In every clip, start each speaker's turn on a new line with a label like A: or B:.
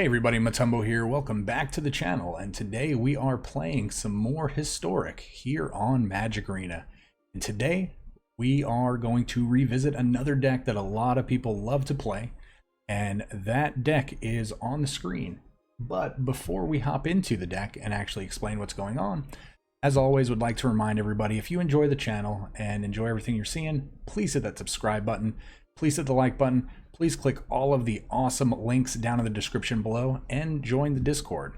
A: Hey everybody, Matumbo here. Welcome back to the channel, and today we are playing some more Historic here on Magic Arena. And today we are going to revisit another deck that a lot of people love to play, and that deck is on the screen. But before we hop into the deck and actually explain what's going on, as always, would like to remind everybody, if you enjoy the channel and enjoy everything you're seeing, please hit that subscribe button, please hit the like button, please click all of the awesome links down in the description below and join the Discord.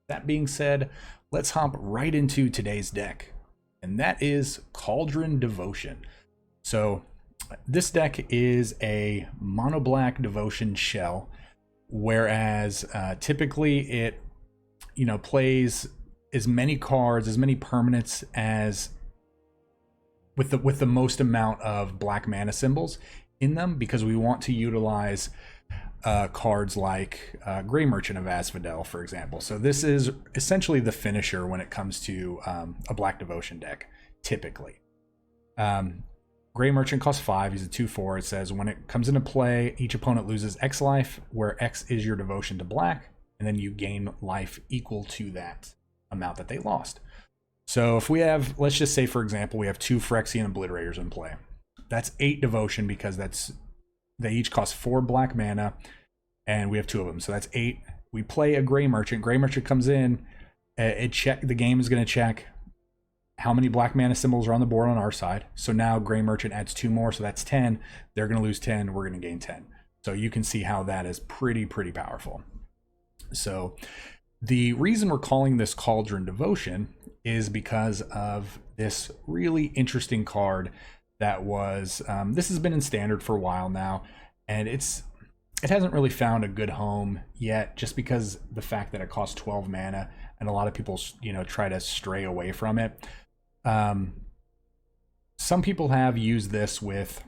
A: That being said, let's hop right into today's deck, and that is Cauldron Devotion. So this deck is a mono black Devotion shell, whereas typically it plays as many cards, as many permanents as with the most amount of black mana symbols in them, because we want to utilize cards like Gray Merchant of Asphodel, for example. So this is essentially the finisher when it comes to a black Devotion deck, typically. Gray Merchant costs 5, he's a 2/4. It says when it comes into play, each opponent loses X life, where X is your devotion to black, and then you gain life equal to that amount that they lost. So if we have, let's just say for example, we have 2 Phyrexian Obliterators in play. That's 8 devotion, because they each cost 4 black mana, and we have 2 of them, so that's 8. We play a Gray Merchant. Gray Merchant comes in, the game is going to check how many black mana symbols are on the board on our side. So now Gray Merchant adds 2 more, so that's 10. They're going to lose 10, we're going to gain 10. So you can see how that is pretty powerful. So the reason we're calling this Cauldron Devotion is because of this really interesting card that was this has been in standard for a while now, and it hasn't really found a good home yet, just because the fact that it costs 12 mana and a lot of people try to stray away from it. Some people have used this with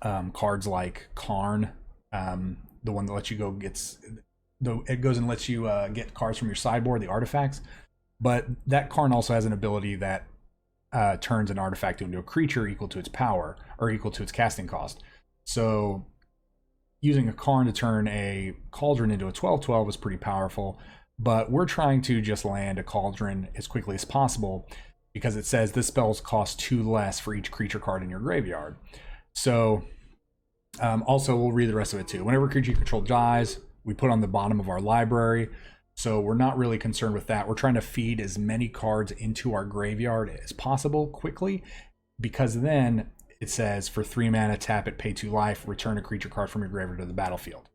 A: cards like Karn, the one that lets you go it goes and lets you get cards from your sideboard, the artifacts. But that Karn also has an ability that turns an artifact into a creature equal to its power, or equal to its casting cost. So using a Karn to turn a Cauldron into a 12/12 is pretty powerful, but we're trying to just land a Cauldron as quickly as possible, because it says this spell costs 2 less for each creature card in your graveyard. So also, we'll read the rest of it too. Whenever a creature you control dies, we put on the bottom of our library. So we're not really concerned with that. We're trying to feed as many cards into our graveyard as possible quickly, because then it says for 3 mana, tap it, pay 2 life, return a creature card from your graveyard to the battlefield.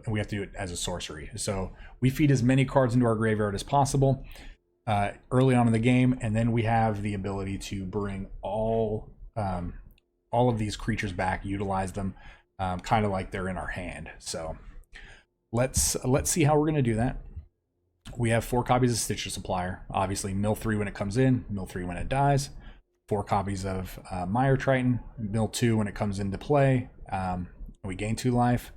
A: And we have to do it as a sorcery. So we feed as many cards into our graveyard as possible early on in the game, and then we have the ability to bring all of these creatures back, utilize them kind of like they're in our hand. So let's see how we're going to do that. We have 4 copies of Stitcher Supplier. Obviously, mill 3 when it comes in, mill 3 when it dies. 4 copies of Mire Triton, mill 2 when it comes into play. We gain 2 life.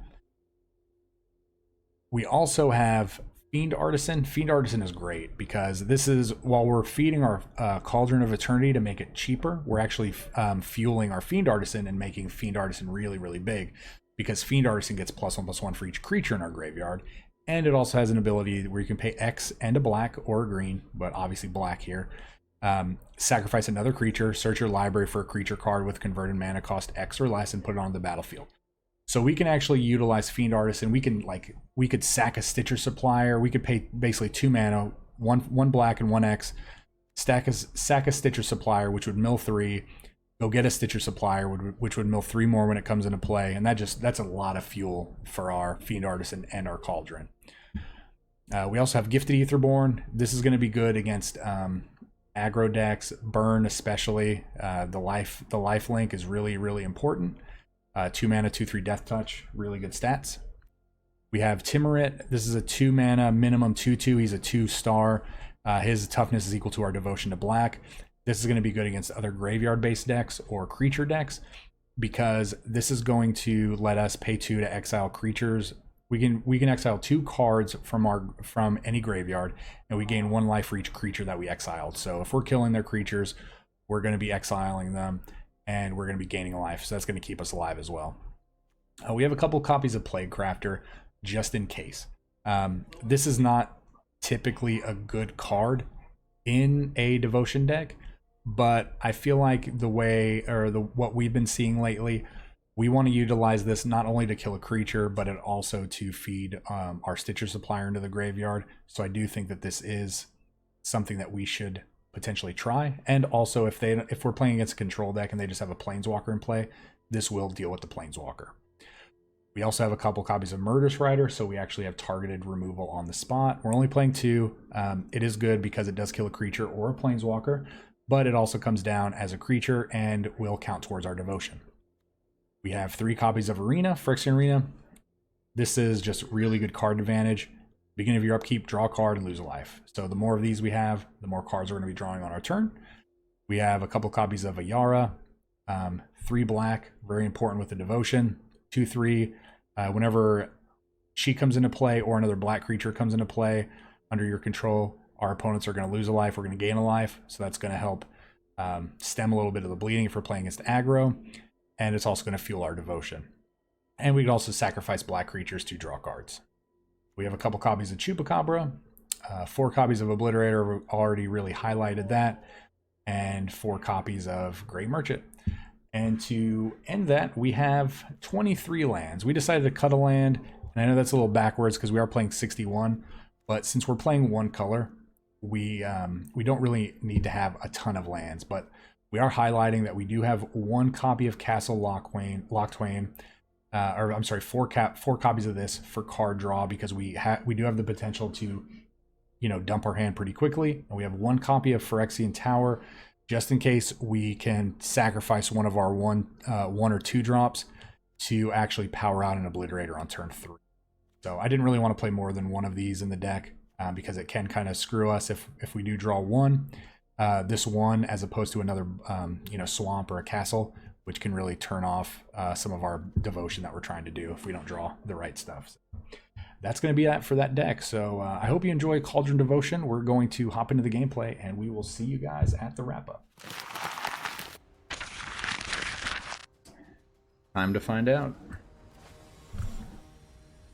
A: We also have Fiend Artisan. Fiend Artisan is great, because this is, while we're feeding our Cauldron of Eternity to make it cheaper, we're actually fueling our Fiend Artisan and making Fiend Artisan really big, because Fiend Artisan gets +1/+1 for each creature in our graveyard. And it also has an ability where you can pay X and a black or a green, but obviously black here. Sacrifice another creature, search your library for a creature card with converted mana cost X or less, and put it on the battlefield. So we can actually utilize Fiend Artisan. We could sack a Stitcher Supplier. We could pay basically 2 mana, one black and 1 X, sack a Stitcher Supplier, which would mill 3. Go get a Stitcher Supplier, which would mill 3 more when it comes into play, and that's a lot of fuel for our Fiend Artisan and our Cauldron. We also have Gifted Aetherborn. This is going to be good against aggro decks, burn especially. The life link is really important. 2 mana, 2/3 Death Touch, really good stats. We have Timorit. This is a 2 mana minimum 2/2. He's a 2-star. His toughness is equal to our devotion to black. This is going to be good against other graveyard-based decks or creature decks, because this is going to let us pay 2 to exile creatures. We can exile 2 cards from any graveyard, and we gain 1 life for each creature that we exiled. So if we're killing their creatures, we're going to be exiling them, and we're going to be gaining a life. So that's going to keep us alive as well. We have a couple copies of Plague Crafter, just in case. This is not typically a good card in a devotion deck, but I feel like the way, or what we've been seeing lately, we want to utilize this not only to kill a creature, but it also to feed our Stitcher Supplier into the graveyard. So I do think that this is something that we should potentially try. And also, if we're playing against a control deck and they just have a Planeswalker in play, this will deal with the Planeswalker. We also have a couple copies of Murderous Rider, so we actually have targeted removal on the spot. We're only playing 2. It is good because it does kill a creature or a Planeswalker, but it also comes down as a creature and will count towards our devotion. We have 3 copies of Arena, Phyrexian Arena. This is just really good card advantage. Beginning of your upkeep, draw a card and lose a life. So the more of these we have, the more cards we're going to be drawing on our turn. We have a couple copies of Ayara, 3 black, very important with the devotion. 2/3. Whenever she comes into play or another black creature comes into play under your control, our opponents are going to lose a life. We're going to gain a life, so that's going to help stem a little bit of the bleeding if we're playing against aggro, and it's also going to fuel our devotion. And we can also sacrifice black creatures to draw cards. We have a couple copies of Chupacabra, 4 copies of Obliterator, we've already really highlighted that, and 4 copies of Grey Merchant. And to end that, we have 23 lands. We decided to cut a land, and I know that's a little backwards because we are playing 61, but since we're playing one color, we don't really need to have a ton of lands, but we are highlighting that we do have 1 copy of Castle Locktwain, or I'm sorry, 4 copies of this for card draw, because we do have the potential to, dump our hand pretty quickly. And we have 1 copy of Phyrexian Tower, just in case we can sacrifice one of our 1 or 2 drops to actually power out an Obliterator on turn 3. So I didn't really want to play more than 1 of these in the deck because it can kind of screw us if we do draw 1. This 1 as opposed to another swamp or a castle, which can really turn off some of our devotion that we're trying to do if we don't draw the right stuff. So that's going to be that for that deck. So I hope you enjoy Cauldron Devotion. We're going to hop into the gameplay, and we will see you guys at the wrap-up. Time to find out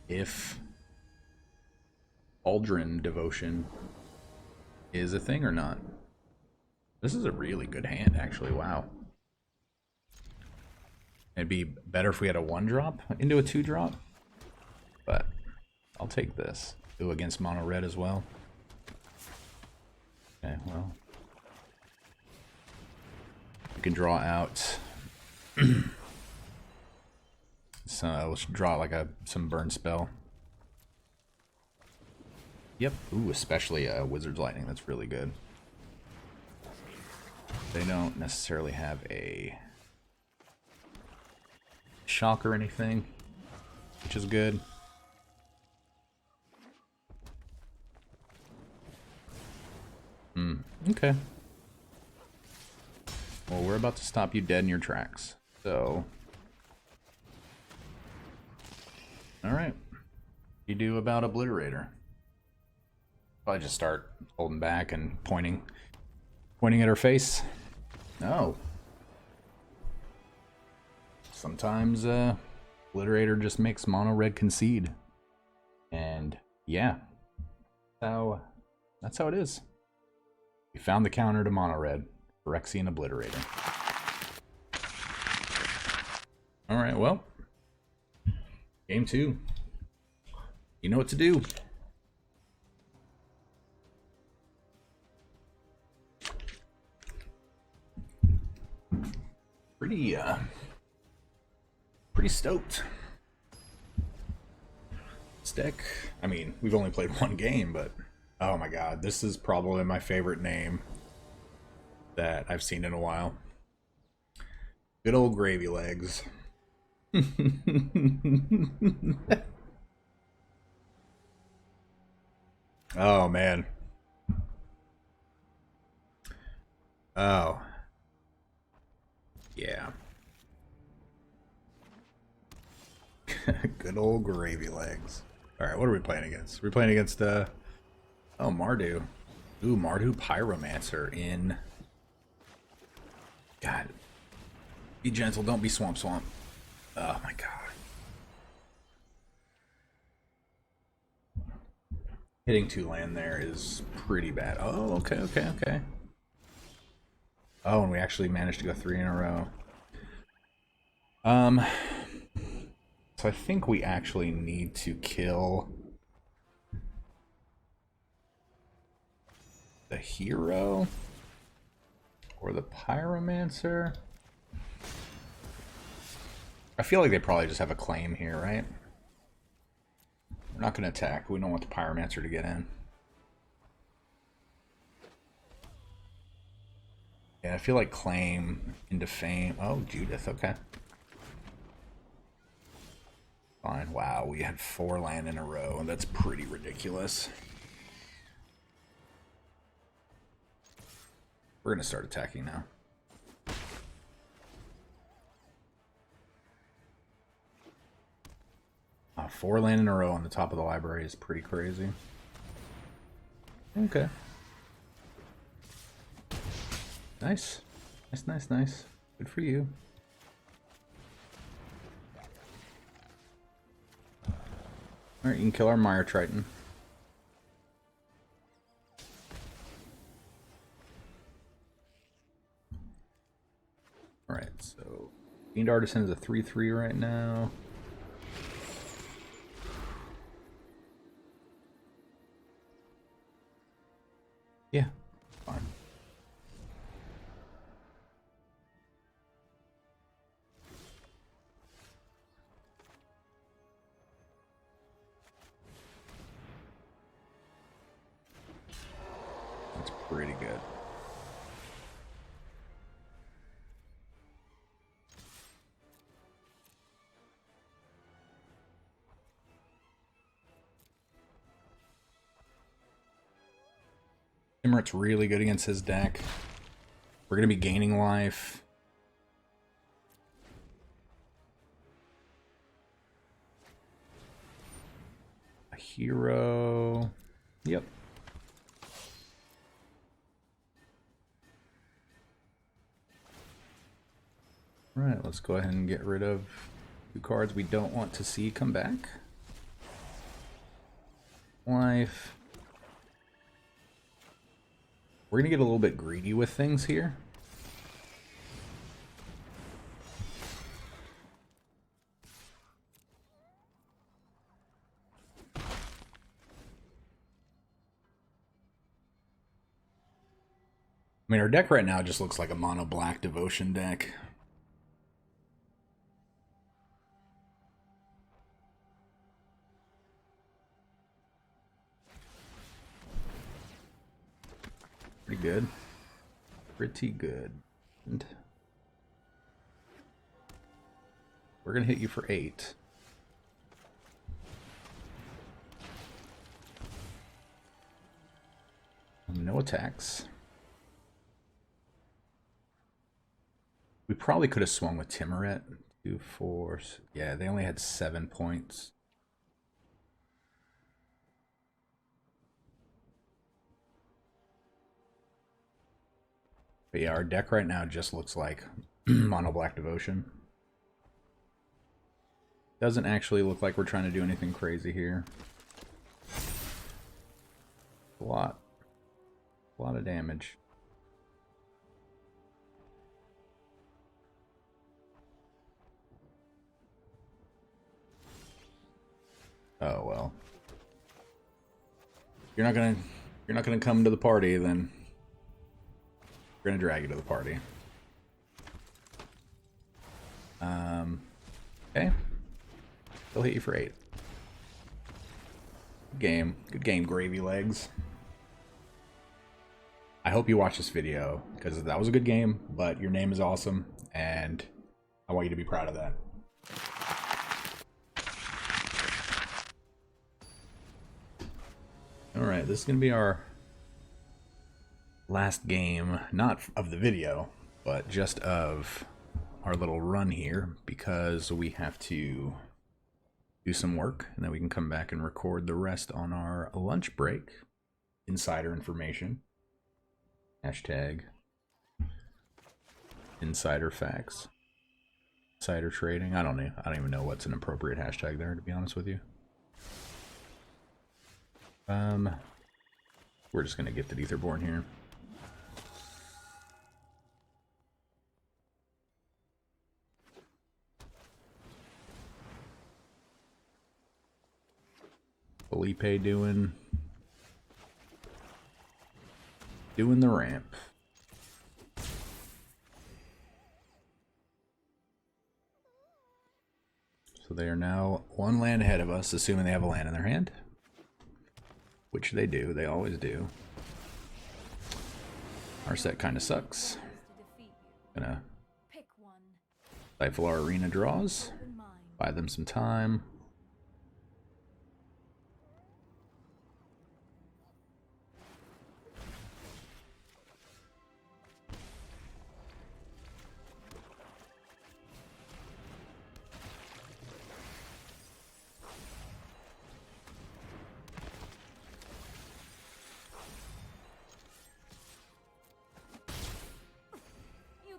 A: if Cauldron Devotion is a thing or not. This is a really good hand, actually. Wow. It'd be better if we had a 1-drop into a 2-drop, but I'll take this. Ooh, against mono red as well. Okay, well, we can draw out. So let's draw like some burn spell. Yep. Ooh, especially Wizard's Lightning. That's really good. They don't necessarily have a shock or anything, which is good. Okay. Well, we're about to stop you dead in your tracks. So, all right. You do about Obliterator. Probably just start holding back and pointing at her face. Oh. Sometimes Obliterator just makes mono red concede. And yeah. That's how it is. We found the counter to mono red. Phyrexian Obliterator. Alright, well. Game 2. You know what to do. Pretty stoked. This deck, I mean, we've only played 1 game, but oh my god, this is probably my favorite name that I've seen in a while. Good old Gravy Legs. Oh man. Oh. Yeah. Good old Gravy Legs. Alright, what are we playing against? We're playing against, oh, Mardu. Ooh, Mardu Pyromancer in... God. Be gentle, don't be Swamp. Oh my god. Hitting 2 land there is pretty bad. Oh, okay, okay, okay. Oh, and we actually managed to go 3 in a row. So I think we actually need to kill the hero or the Pyromancer. I feel like they probably just have a claim here, right? We're not going to attack. We don't want the Pyromancer to get in. Yeah, I feel like claim into fame. Oh, Judith, okay. Fine. Wow, we had 4 land in a row. That's pretty ridiculous. We're going to start attacking now. Ah, 4 land in a row on the top of the library is pretty crazy. Okay. Nice. Nice, nice, nice. Good for you. Alright, you can kill our Mire Triton. Alright, so Fiend Artisan is a 3/3 right now. Yeah, fine. That's pretty good. Timurt's really good against his deck. We're going to be gaining life. A hero. Yep. Alright, let's go ahead and get rid of 2 cards we don't want to see come back. Life. We're going to get a little bit greedy with things here. I mean, our deck right now just looks like a mono black devotion deck. Pretty good. Pretty good. And we're going to hit you for 8. No attacks. We probably could have swung with Timuret. 2, 4. Yeah, they only had 7 points. But yeah, our deck right now just looks like mono black devotion. Doesn't actually look like we're trying to do anything crazy here. A lot of damage. Oh well. You're not gonna come to the party, then we're gonna drag you to the party. Okay. They'll hit you for 8. Good game. Good game, Gravy Legs. I hope you watch this video, because that was a good game, but your name is awesome, and I want you to be proud of that. Alright, this is going to be our last game, not of the video, but just of our little run here, because we have to do some work, and then we can come back and record the rest on our lunch break. Insider information. Hashtag insider facts. Insider trading. I don't even know what's an appropriate hashtag there, to be honest with you. We're just gonna Gifted Etherborn here. Felipe doing the ramp. So they are now one land ahead of us, assuming they have a land in their hand. Which they do, they always do. Our set kind of sucks. Gonna stifle our arena draws, buy them some time.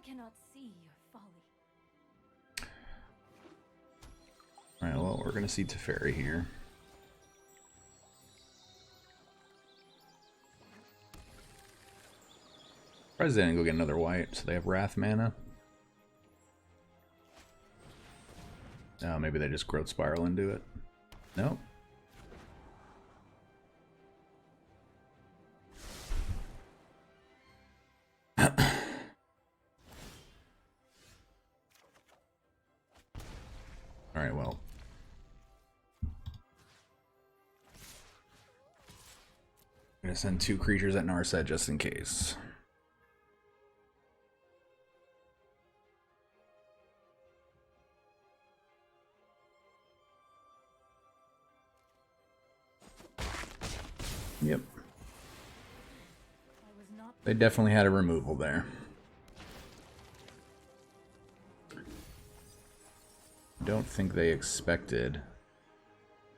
B: Cannot see your folly.
A: Alright, well, we're gonna see Teferi here. Surprised they didn't go get another white, so they have Wrath mana. Oh, maybe they just Growth Spiral into it. Nope. Alright, well. I'm gonna send 2 creatures at Narset just in case. Yep. They definitely had a removal there. Don't think they expected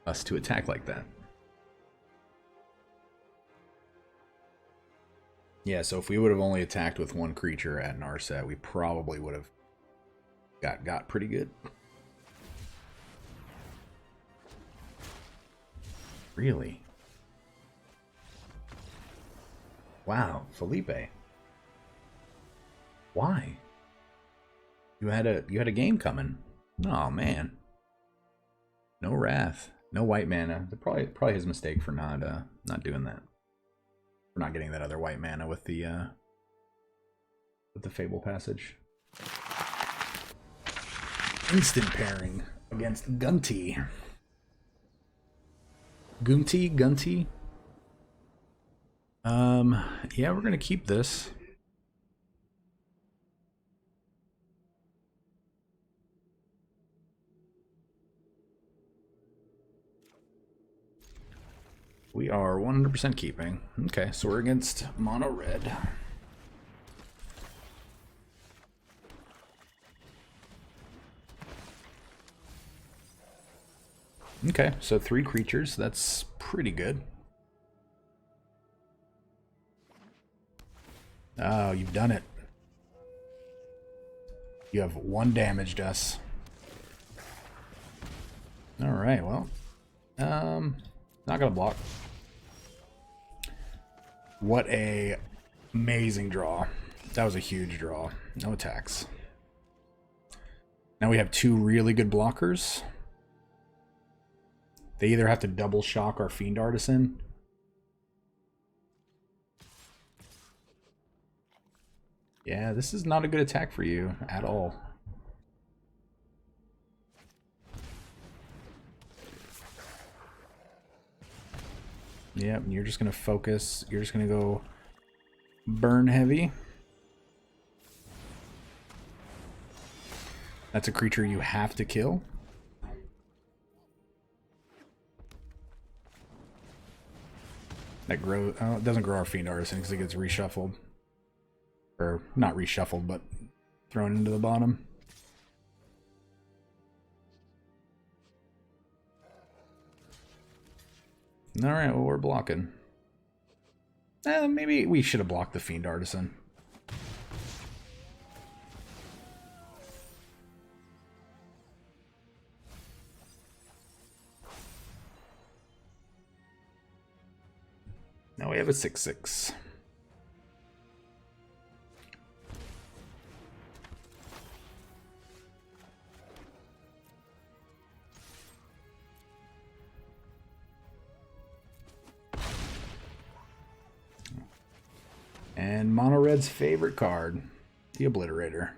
A: us to attack like that. Yeah, so if we would have only attacked with 1 creature at Narset, we probably would have got pretty good. Really? Wow, Felipe. Why? You had a game coming. Oh man. No Wrath. No white mana. Probably his mistake for not doing that. For not getting that other white mana with the Fable Passage. Instant pairing against Gunty. Gunty? Yeah, we're gonna keep this. We are 100% keeping. Okay, so we're against mono red. Okay, so 3 creatures. That's pretty good. Oh, you've done it. You have 1 damaged us. Alright, well. Not gonna block. What a amazing draw. That was a huge draw. No attacks. Now we have 2 really good blockers. They either have to double shock our Fiend Artisan. Yeah, this is not a good attack for you at all. Yep, you're just going to focus. You're just going to go burn heavy. That's a creature you have to kill. That grows. Oh, it doesn't grow our Fiend Artisan because it gets reshuffled. Or not reshuffled, but thrown into the bottom. Alright, well, we're blocking. Maybe we should have blocked the Fiend Artisan. have a 6/6. And Mono Red's favorite card, the Obliterator.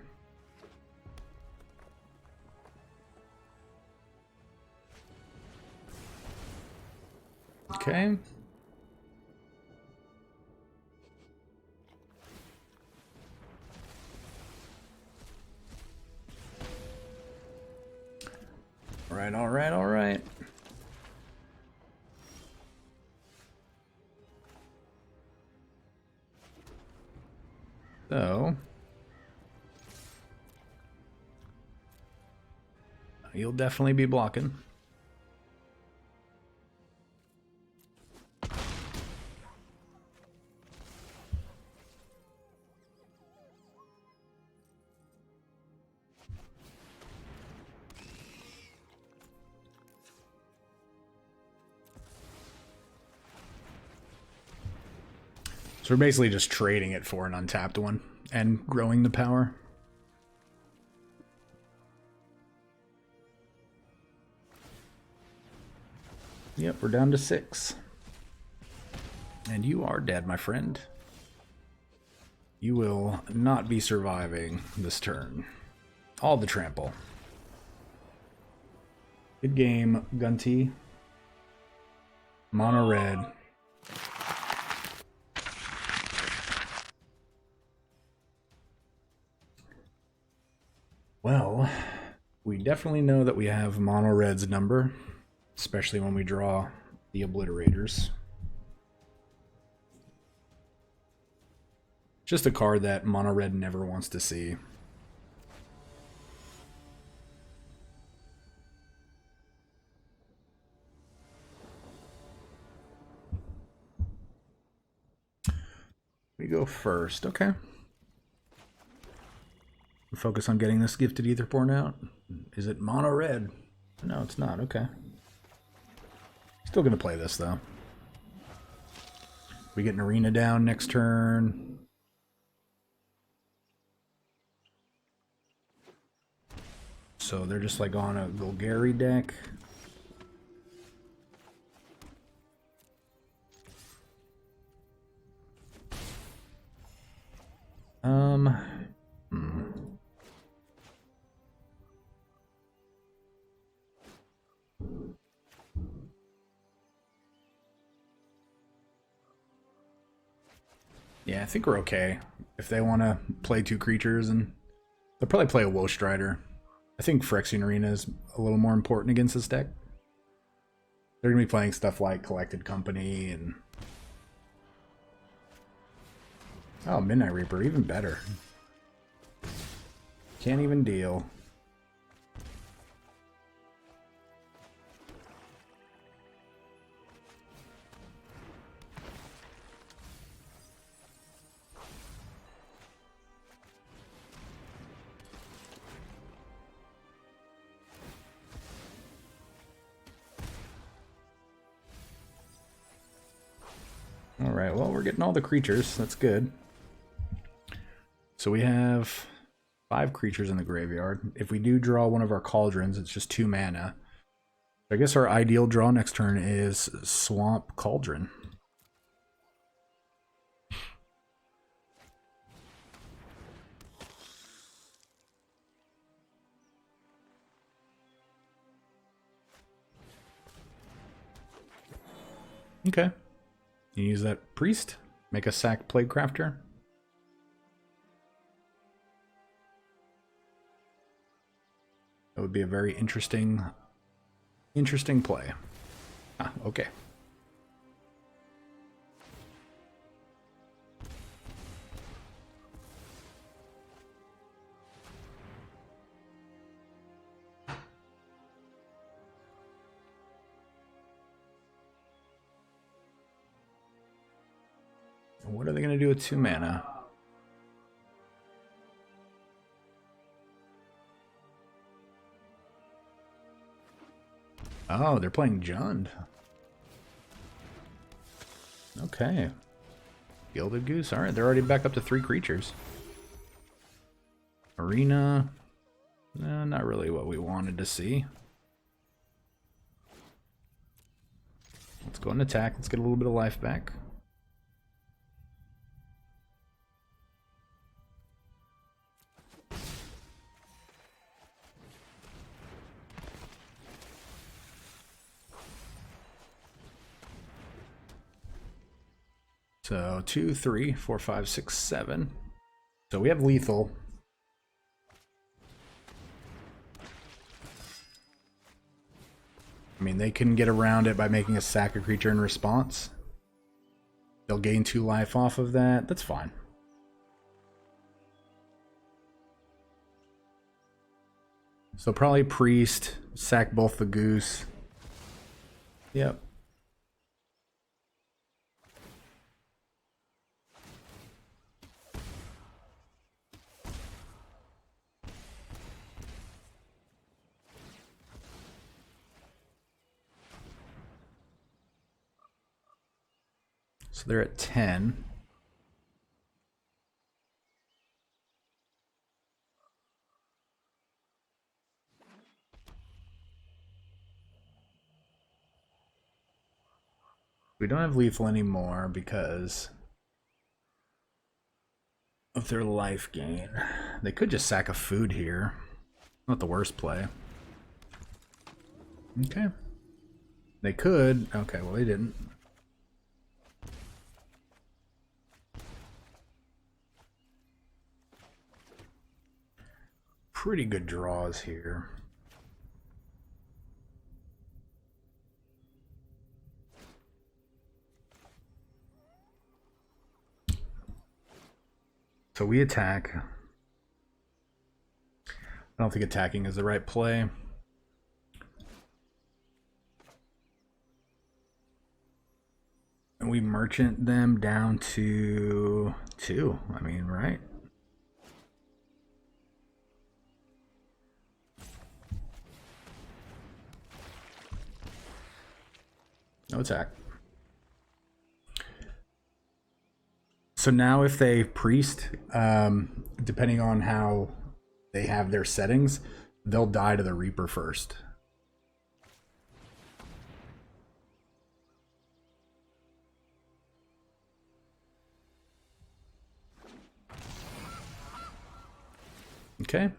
A: Okay. All right, all right, all right. So, you'll definitely be blocking. So we're basically just trading it for an untapped one and growing the power. Yep, we're down to 6. And you are dead, my friend. You will not be surviving this turn. All the trample. Good game, Gunty. Mono red. Well, we definitely know that we have Mono Red's number, especially when we draw the Obliterators. Just a card that Mono Red never wants to see. We go first, okay. Focus on getting this Gifted Aetherborn out. Is it Mono Red? No, it's not. Okay. Still gonna play this though. We get an arena down next turn. So they're just like on a Golgari deck. Yeah, I think we're okay. If they want to play 2 creatures, and they'll probably play a Woe Strider. I think Phyrexian Arena is a little more important against this deck. They're going to be playing stuff like Collected Company and... Oh, Midnight Reaper, even better. Can't even deal. Alright, well, we're getting all the creatures. That's good. So we have 5 creatures in the graveyard. If we do draw one of our Cauldrons, it's just 2 mana. I guess our ideal draw next turn is Swamp Cauldron. Okay. You use that Priest, make a sack Plaguecrafter. That would be a very interesting play. Ah, okay. What are they going to do with 2 mana? Oh, they're playing Jund. Okay. Gilded Goose. Alright, they're already back up to 3 creatures. Arena. Not really what we wanted to see. Let's go and attack. Let's get a little bit of life back. So 2, 3, 4, 5, 6, 7. So we have lethal. I mean, they can get around it by making a sack a creature in response. They'll gain 2 life off of that. That's fine. So probably priest, sack both the goose. Yep. So they're at 10. We don't have lethal anymore because of their life gain. They could just sack a food here. Not the worst play. Okay. They could. Okay, well they didn't. Pretty good draws here. So we attack. I don't think attacking is the right play. And we merchant them down to 2. I mean, right? No attack. So now if they priest, depending on how they have their settings, they'll die to the Reaper first. Okay.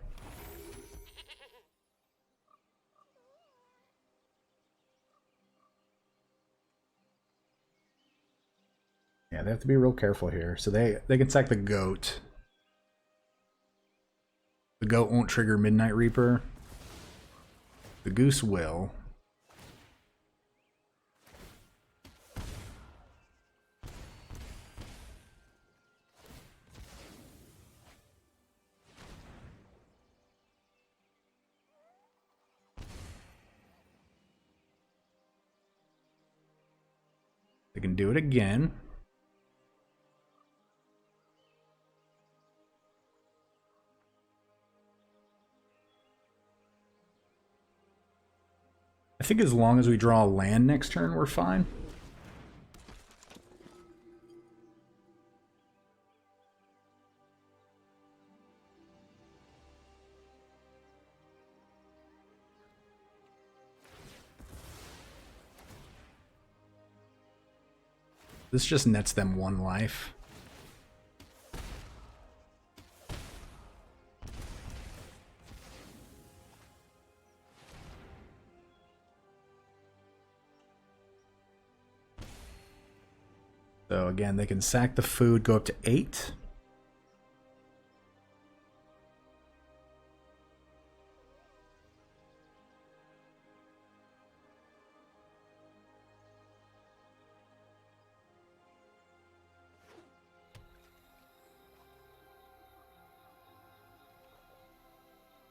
A: Yeah, they have to be real careful here. So they can sack the goat. The goat won't trigger Midnight Reaper. The goose will. They can do it again. I think as long as we draw a land next turn, we're fine. This just nets them 1 life. So again, they can sack the food, go up to 8.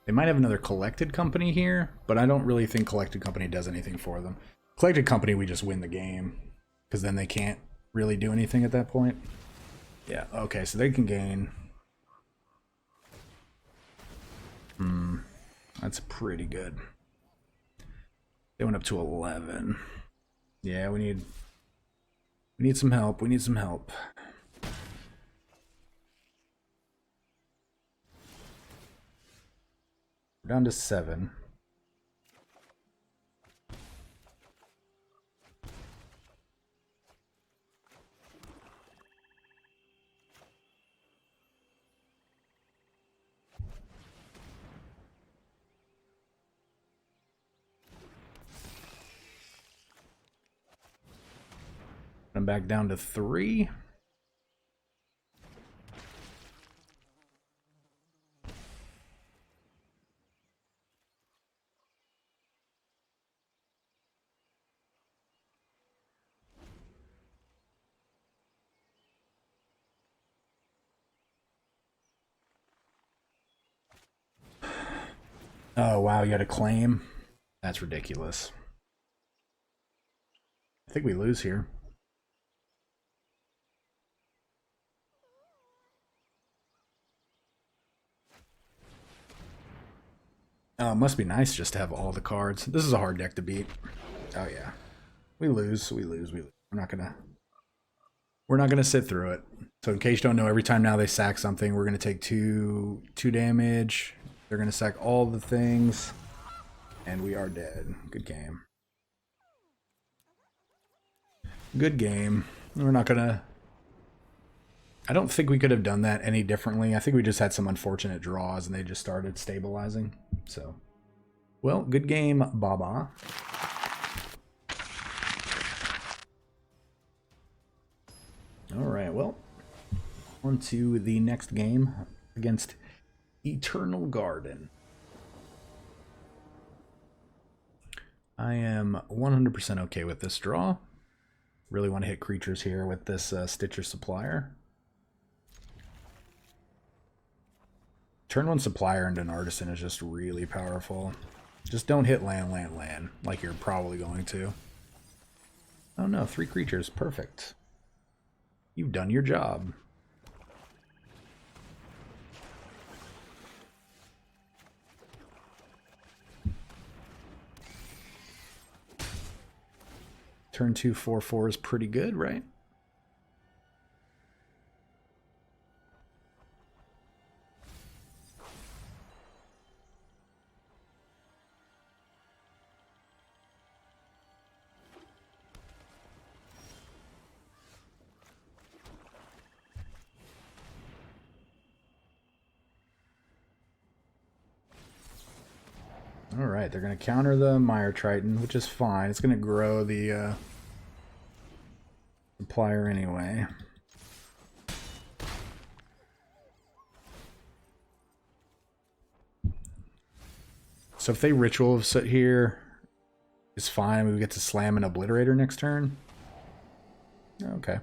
A: They might have another collected company here, but I don't really think collected company does anything for them. Collected company, we just win the game, because then they can't really do anything at that point. Yeah, okay, so they can gain. That's pretty good. They went up to 11. Yeah, we need some help. We need some help. We're down to 7. I'm back down to 3. Oh, wow, you had a claim? That's ridiculous. I think we lose here. Oh, it must be nice just to have all the cards. This is a hard deck to beat. Oh, yeah. We lose, we lose, we lose. We're not gonna sit through it. So in case you don't know, every time now they sack something, we're gonna take two damage. They're gonna sack all the things, and we are dead. Good game. Good game. We're not gonna... I don't think we could have done that any differently. I think we just had some unfortunate draws, and they just started stabilizing. So, well, good game, Baba. All right, well, on to the next game against Eternal Garden. I am 100% okay with this draw. Really want to hit creatures here with this Stitcher Supplier. Turn 1 Supplier into an Artisan is just really powerful. Just don't hit land like you're probably going to. Oh no, 3 creatures, perfect. You've done your job. Turn 2 4/4 is pretty good, right? Alright, they're going to counter the Mire Triton, which is fine. It's going to grow the Supplier anyway. So if they Ritual sit here, it's fine. We get to slam an Obliterator next turn. Okay.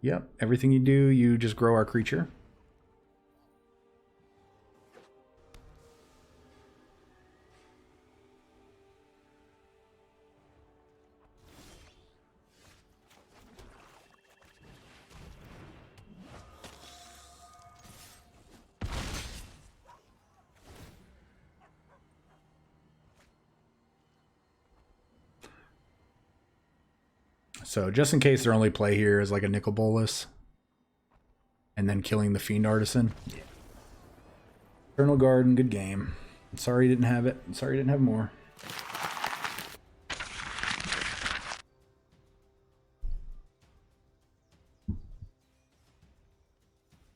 A: Yep, everything you do, you just grow our creature. So just in case their only play here is like a Nicol Bolas and then killing the Fiend Artisan. Yeah. Eternal Garden, good game. I'm sorry you didn't have it. I'm sorry you didn't have more.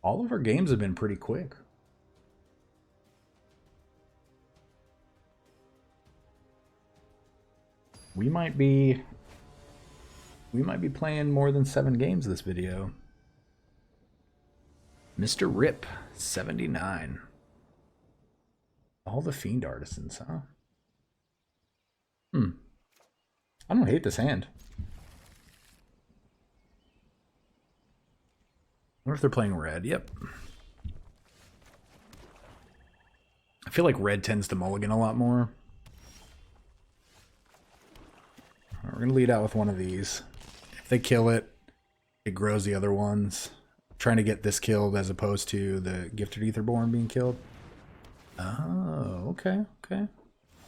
A: All of our games have been pretty quick. We might be playing more than 7 games this video. Mr. Rip, 79. All the Fiend Artisans, huh? I don't hate this hand. I wonder if they're playing red. Yep. I feel like red tends to mulligan a lot more. We're going to lead out with one of these. If they kill it, it grows the other ones. I'm trying to get this killed as opposed to the Gifted Aetherborn being killed. Oh, okay, okay.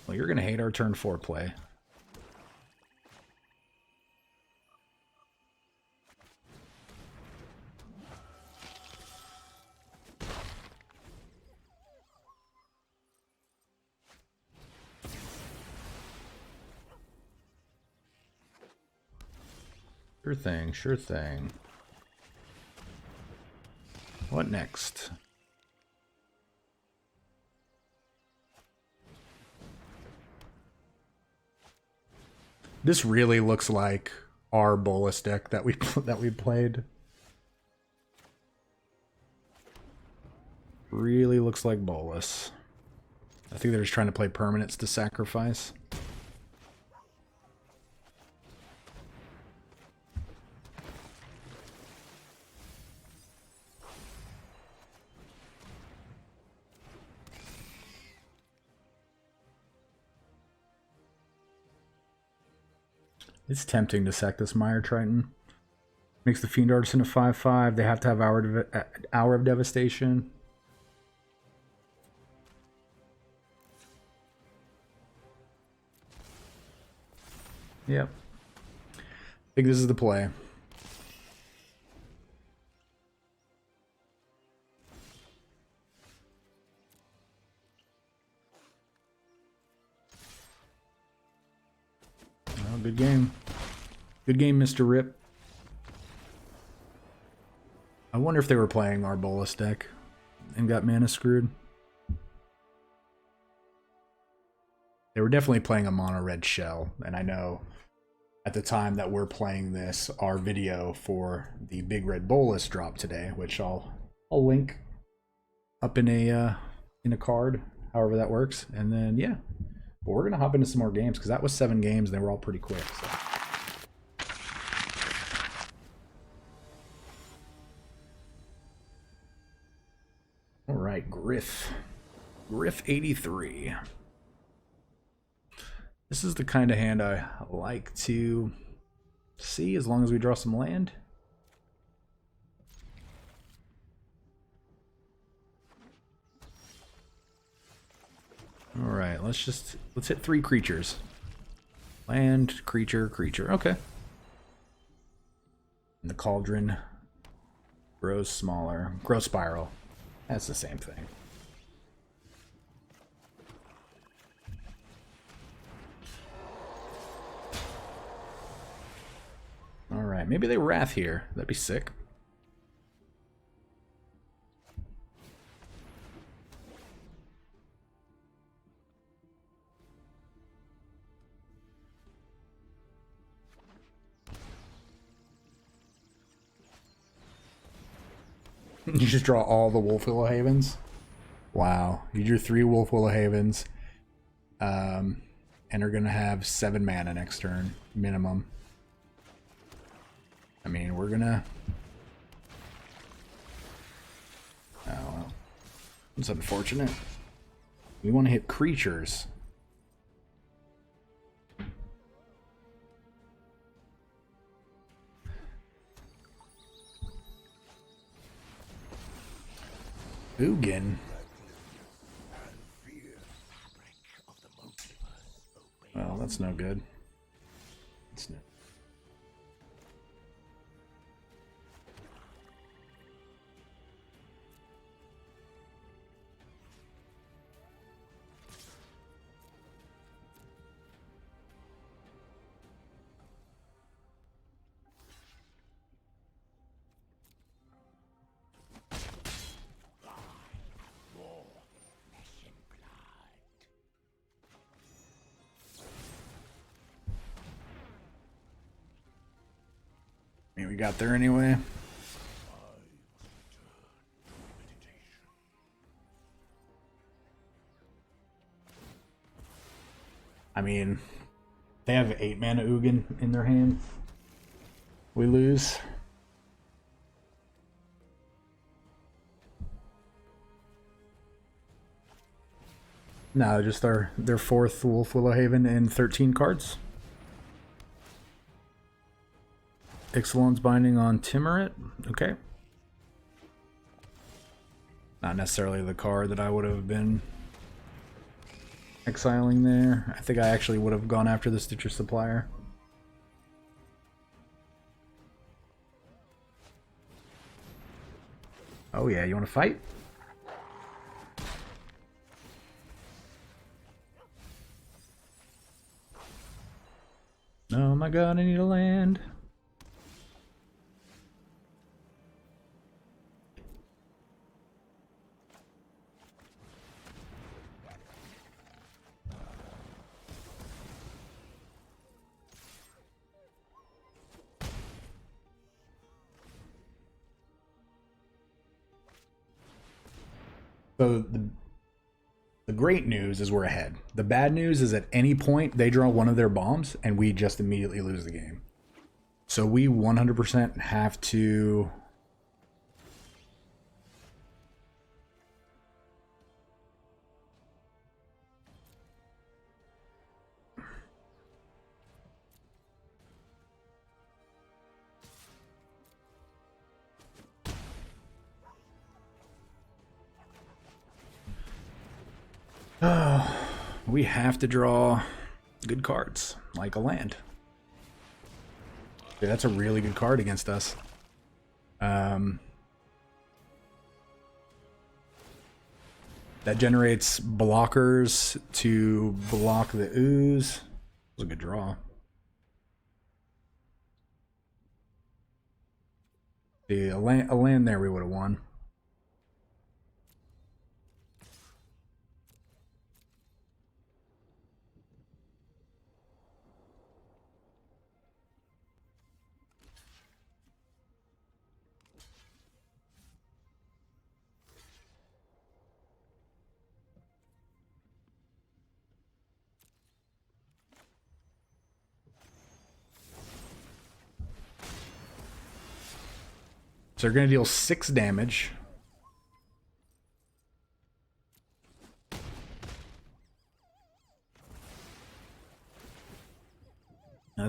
A: Well, you're going to hate our turn 4 play. Sure thing, sure thing. What next? This really looks like our Bolus deck that we played. Really looks like Bolus. I think they're just trying to play permanents to sacrifice. It's tempting to sack this Mire Triton. Makes the Fiend Artisan a 5/5. They have to have Hour of Devastation. Yep. I think this is the play. Well, good game. Good game, Mr. Rip. I wonder if they were playing our Bolus deck and got mana screwed. They were definitely playing a mono red shell, and I know at the time that we're playing this, our video for the Big Red Bolus dropped today, which I'll link up in a card, however that works. And then yeah, but we're gonna hop into some more games because that was 7 games and they were all pretty quick. So. All right, Griff 83. This is the kind of hand I like to see as long as we draw some land. All right, let's hit 3 creatures. Land, creature, creature. Okay. And the Cauldron grows smaller. Grows spiral. That's the same thing. Alright, maybe they Wrath here. That'd be sick. You just draw all the Wolf Willow Havens? Wow. You drew 3 Wolf Willow Havens. And are going to have 7 mana next turn, minimum. I mean, we're going to... Oh, well. It's unfortunate. We want to hit creatures. Ugin. Well, that's no good. It's no. I mean, we got there anyway. I mean, they have 8 mana Ugin in their hand. We lose. No, just their 4th Wolf Willow Haven and 13 cards. Ixalan's Binding on Timurit. Okay. Not necessarily the card that I would have been exiling there. I think I actually would have gone after the Stitcher Supplier. Oh yeah, you want to fight? Oh my god, I need a land. So the great news is we're ahead. The bad news is at any point they draw one of their bombs and we just immediately lose the game. So we 100% have to... we have to draw good cards, like a land. Yeah, that's a really good card against us. That generates blockers to block the ooze. That was a good draw. See, a land there we would have won. So they're going to deal 6 damage.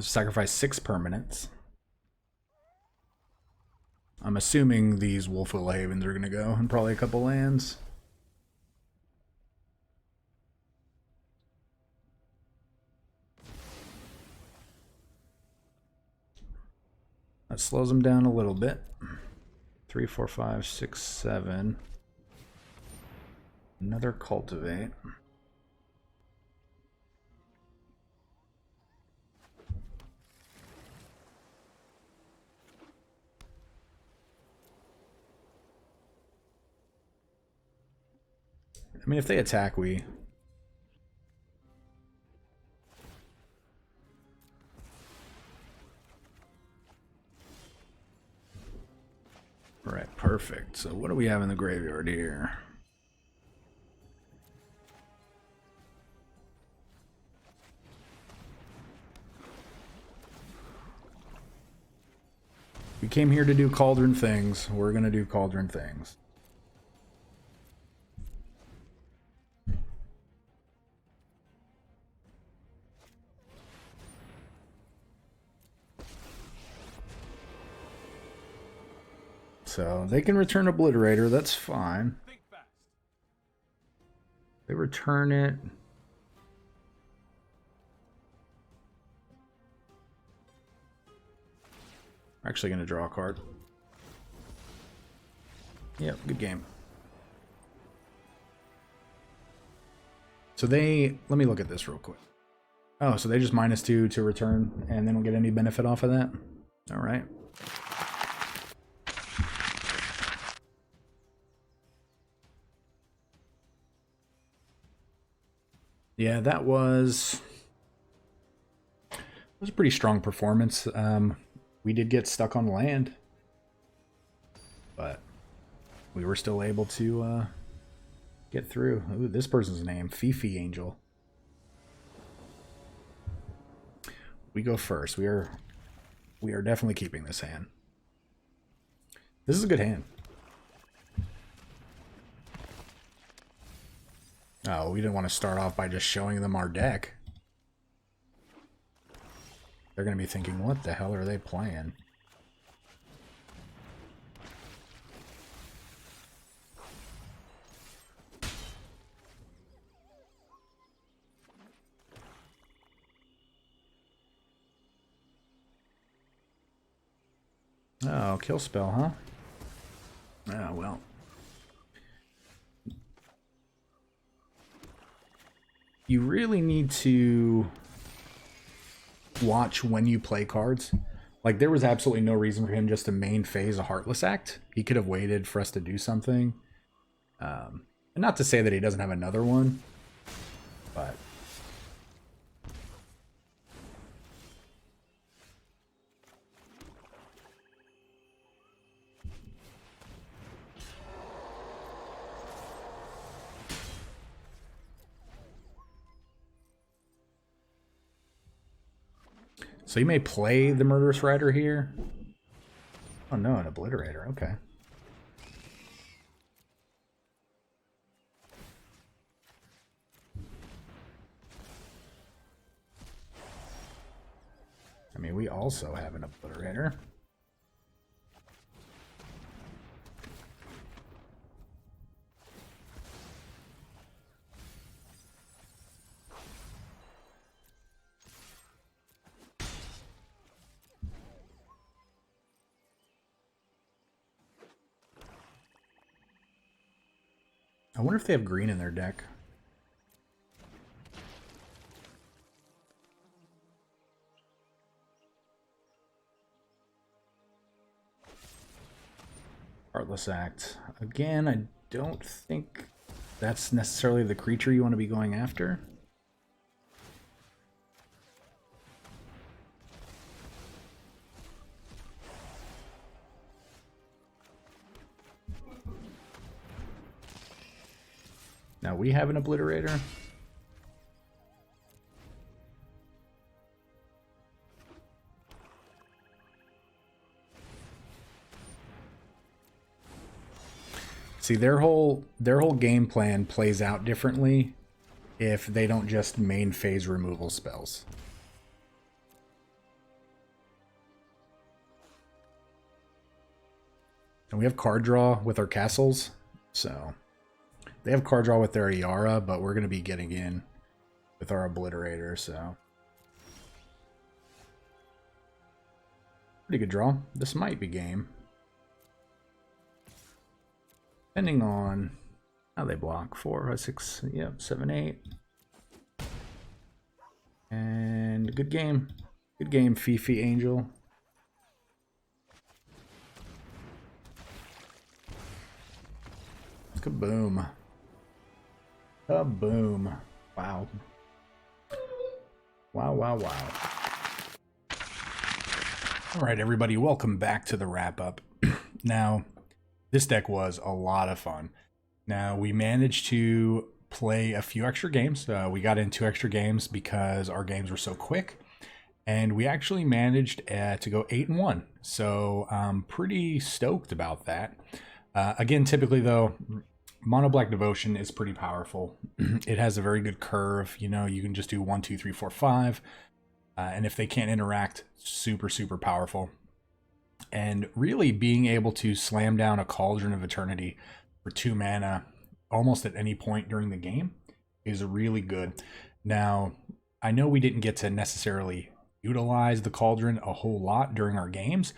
A: Sacrifice 6 permanents. I'm assuming these Wolfwell Havens are going to go, and probably a couple lands. That slows them down a little bit. 3, 4, 5, 6, 7. Another cultivate. I mean, if they attack, we... Right, perfect. So what do we have in the graveyard here? We came here to do Cauldron things. We're going to do Cauldron things. So they can return Obliterator, that's fine. They return it. We're actually going to draw a card. Yep, good game. So they, let me look at this real quick. Oh, so they just -2 to return and they don't get any benefit off of that? All right. Yeah, that was a pretty strong performance. We did get stuck on land, but we were still able to get through. Ooh, this person's name, Fifi Angel. We go first. We are definitely keeping this hand. This is a good hand. Oh, we didn't want to start off by just showing them our deck. They're going to be thinking, what the hell are they playing? Oh, kill spell, huh? Oh, well. You really need to watch when you play cards. Like, there was absolutely no reason for him just to main phase a Heartless Act. He could have waited for us to do something. And not to say that he doesn't have another one, but... So you may play the Murderous Rider here. Oh no, an Obliterator, okay. I mean, we also have an Obliterator. I wonder if they have green in their deck. Heartless Act. Again, I don't think that's necessarily the creature you want to be going after. Now we have an Obliterator. See, their whole game plan plays out differently if they don't just main phase removal spells. And we have card draw with our castles, so they have card draw with their Iara, but we're going to be getting in with our Obliterator, so pretty good draw. This might be game. Depending on how they block. 4, 5, 6, yep, 7, 8. And good game. Good game, Fifi Angel. Kaboom. Kaboom. Wow. Wow, wow, wow. Alright, everybody, welcome back to the wrap-up. Now, this deck was a lot of fun. Now, we managed to play a few extra games. We got in 2 extra games because our games were so quick. And we actually managed to go 8-1. So I'm pretty stoked about that. Again, typically, though, Mono Black Devotion is pretty powerful. It has a very good curve. You know, you can just do 1, 2, 3, 4, 5. And if they can't interact, super, super powerful. And really being able to slam down a Cauldron of Eternity for 2 mana almost at any point during the game is really good. Now, I know we didn't get to necessarily utilize the Cauldron a whole lot during our games,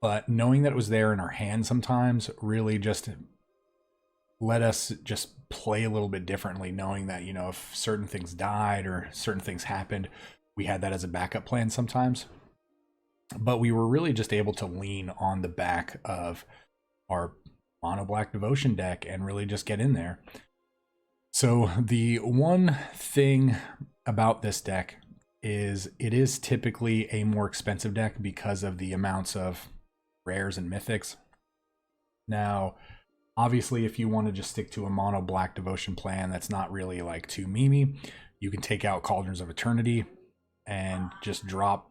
A: but knowing that it was there in our hand sometimes really just let us just play a little bit differently, knowing that, you know, if certain things died or certain things happened, we had that as a backup plan sometimes. But we were really just able to lean on the back of our Mono Black Devotion deck and really just get in there. So the one thing about this deck is it is typically a more expensive deck because of the amounts of rares and mythics. Now, obviously, if you want to just stick to a Mono Black Devotion plan that's not really like too memey, you can take out Cauldrons of Eternity and just drop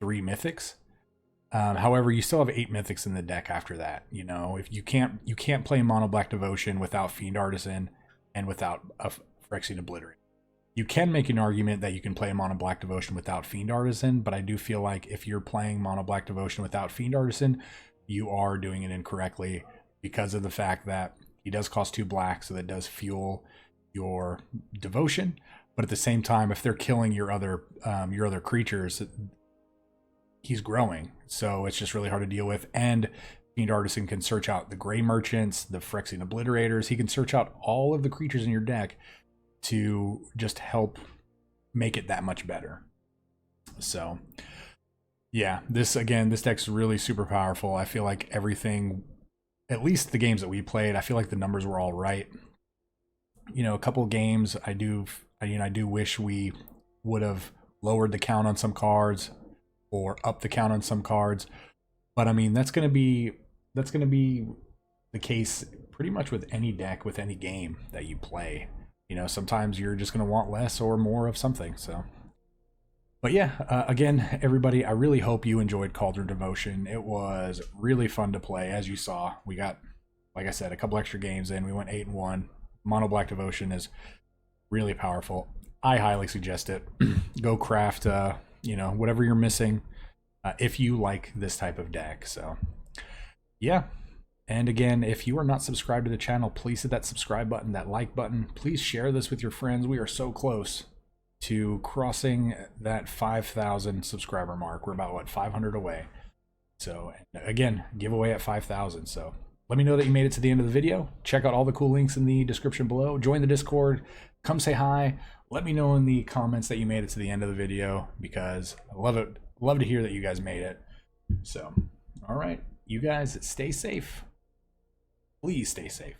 A: 3 mythics. However, you still have 8 mythics in the deck after that. You know, if you can't play Mono Black Devotion without Fiend Artisan and without a Phyrexian Obliterate. You can make an argument that you can play Mono Black Devotion without Fiend Artisan, but I do feel like if you're playing Mono Black Devotion without Fiend Artisan, you are doing it incorrectly because of the fact that he does cost 2 black, so that does fuel your devotion. But at the same time, if they're killing your other creatures, he's growing, so it's just really hard to deal with. And Fiend Artisan can search out the Gray Merchants, the Phyrexian Obliterators. He can search out all of the creatures in your deck to just help make it that much better. So yeah, this deck's really super powerful. I feel like everything, at least the games that we played, I feel like the numbers were all right. You know, a couple of games I do wish we would have lowered the count on some cards or upped the count on some cards. But I mean, that's going to be the case pretty much with any deck, with any game that you play. You know, sometimes you're just going to want less or more of something. So But yeah, again, everybody, I really hope you enjoyed Cauldron Devotion. It was really fun to play. As you saw, we got, like I said, a couple extra games in. We went 8-1. Mono Black Devotion is really powerful. I highly suggest it. Go craft, whatever you're missing, if you like this type of deck. So, yeah. And again, if you are not subscribed to the channel, please hit that subscribe button, that like button. Please share this with your friends. We are so close to crossing that 5,000 subscriber mark. We're about, what, 500 away. So, again, giveaway at 5,000. So, let me know that you made it to the end of the video. Check out all the cool links in the description below. Join the Discord. Come say hi. Let me know in the comments that you made it to the end of the video, because I love it. Love to hear that you guys made it. So, all right. You guys stay safe. Please stay safe.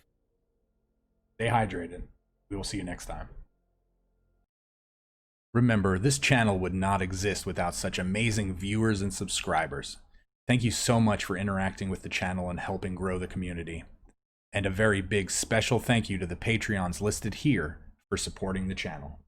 A: Stay hydrated. We will see you next time. Remember, this channel would not exist without such amazing viewers and subscribers. Thank you so much for interacting with the channel and helping grow the community. And a very big special thank you to the Patreons listed here for supporting the channel.